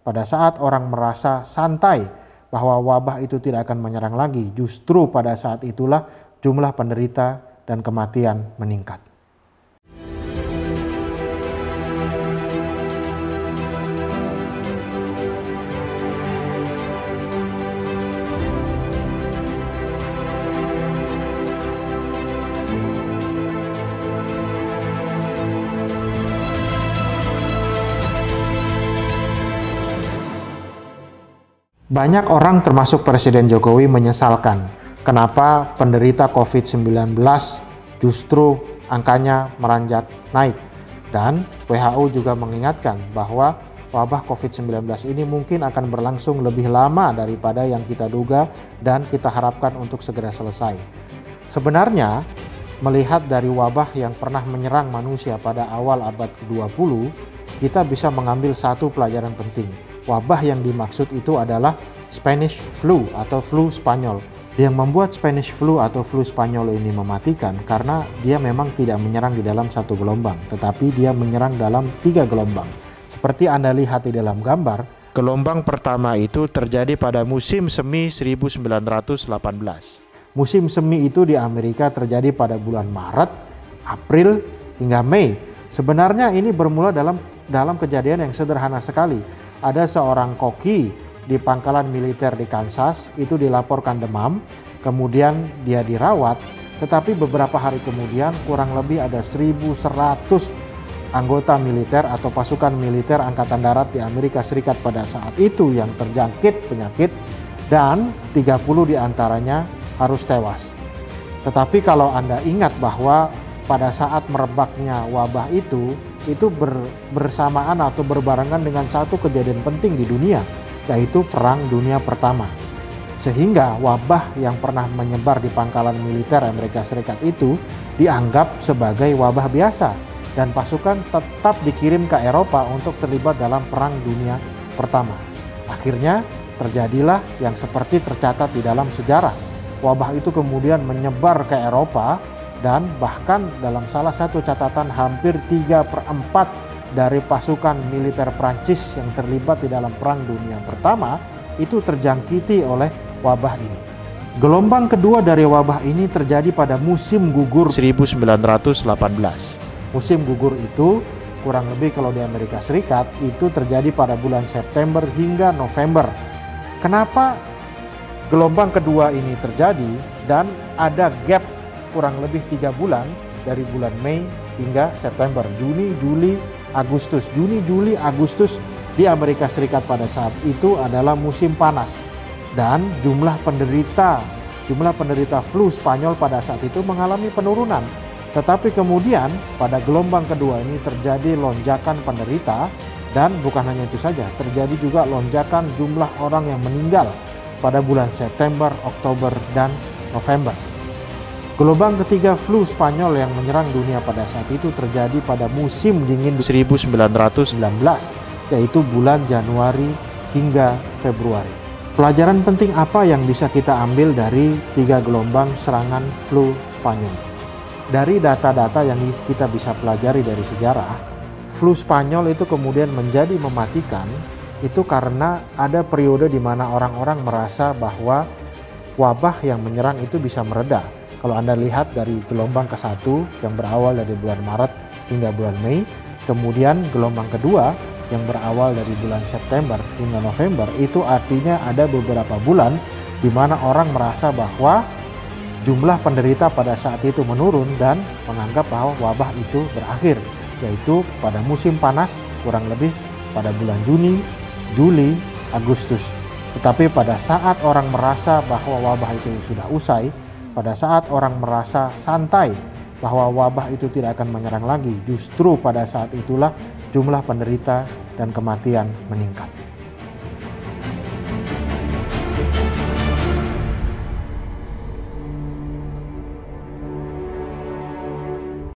pada saat orang merasa santai bahwa wabah itu tidak akan menyerang lagi, justru pada saat itulah jumlah penderita dan kematian meningkat. Banyak orang termasuk Presiden Jokowi menyesalkan kenapa penderita COVID-19 justru angkanya meranjak naik. Dan WHO juga mengingatkan bahwa wabah COVID-19 ini mungkin akan berlangsung lebih lama daripada yang kita duga dan kita harapkan untuk segera selesai. Sebenarnya, melihat dari wabah yang pernah menyerang manusia pada awal abad ke-20, kita bisa mengambil satu pelajaran penting. Wabah yang dimaksud itu adalah Spanish flu atau flu Spanyol. Yang membuat Spanish flu atau flu Spanyol ini mematikan karena dia memang tidak menyerang di dalam satu gelombang, tetapi dia menyerang dalam 3 gelombang. Seperti Anda lihat di dalam gambar, gelombang pertama itu terjadi pada musim semi 1918. Musim semi itu di Amerika terjadi pada bulan Maret, April, hingga Mei. Sebenarnya ini bermula dalam kejadian yang sederhana sekali. Ada seorang koki di pangkalan militer di Kansas itu dilaporkan demam, kemudian dia dirawat, tetapi beberapa hari kemudian kurang lebih ada 1.100 anggota militer atau pasukan militer Angkatan Darat di Amerika Serikat pada saat itu yang terjangkit penyakit dan 30 diantaranya harus tewas. Tetapi kalau Anda ingat bahwa pada saat merebaknya wabah itu bersamaan atau berbarengan dengan satu kejadian penting di dunia, yaitu Perang Dunia Pertama. Sehingga wabah yang pernah menyebar di pangkalan militer Amerika Serikat itu dianggap sebagai wabah biasa dan pasukan tetap dikirim ke Eropa untuk terlibat dalam Perang Dunia Pertama. Akhirnya terjadilah yang seperti tercatat di dalam sejarah. Wabah itu kemudian menyebar ke Eropa dan bahkan dalam salah satu catatan hampir 3/4 dari pasukan militer Prancis yang terlibat di dalam Perang Dunia Pertama itu terjangkiti oleh wabah ini. Gelombang kedua dari wabah ini terjadi pada musim gugur 1918. Musim gugur itu kurang lebih kalau di Amerika Serikat itu terjadi pada bulan September hingga November. Kenapa gelombang kedua ini terjadi dan ada gap kurang lebih 3 bulan dari bulan Mei hingga September, Juni, Juli, Agustus. Juni, Juli, Agustus di Amerika Serikat pada saat itu adalah musim panas dan jumlah penderita flu Spanyol pada saat itu mengalami penurunan. Tetapi kemudian pada gelombang kedua ini terjadi lonjakan penderita dan bukan hanya itu saja, terjadi juga lonjakan jumlah orang yang meninggal pada bulan September, Oktober, dan November. Gelombang ketiga flu Spanyol yang menyerang dunia pada saat itu terjadi pada musim dingin 1919, yaitu bulan Januari hingga Februari. Pelajaran penting apa yang bisa kita ambil dari 3 gelombang serangan flu Spanyol? Dari data-data yang kita bisa pelajari dari sejarah, flu Spanyol itu kemudian menjadi mematikan itu karena ada periode di mana orang-orang merasa bahwa wabah yang menyerang itu bisa mereda. Kalau Anda lihat dari gelombang ke-1 yang berawal dari bulan Maret hingga bulan Mei, kemudian gelombang kedua yang berawal dari bulan September hingga November, itu artinya ada beberapa bulan di mana orang merasa bahwa jumlah penderita pada saat itu menurun dan menganggap bahwa wabah itu berakhir, yaitu pada musim panas kurang lebih pada bulan Juni, Juli, Agustus. Tetapi pada saat orang merasa bahwa wabah itu sudah usai, pada saat orang merasa santai bahwa wabah itu tidak akan menyerang lagi, justru pada saat itulah jumlah penderita dan kematian meningkat.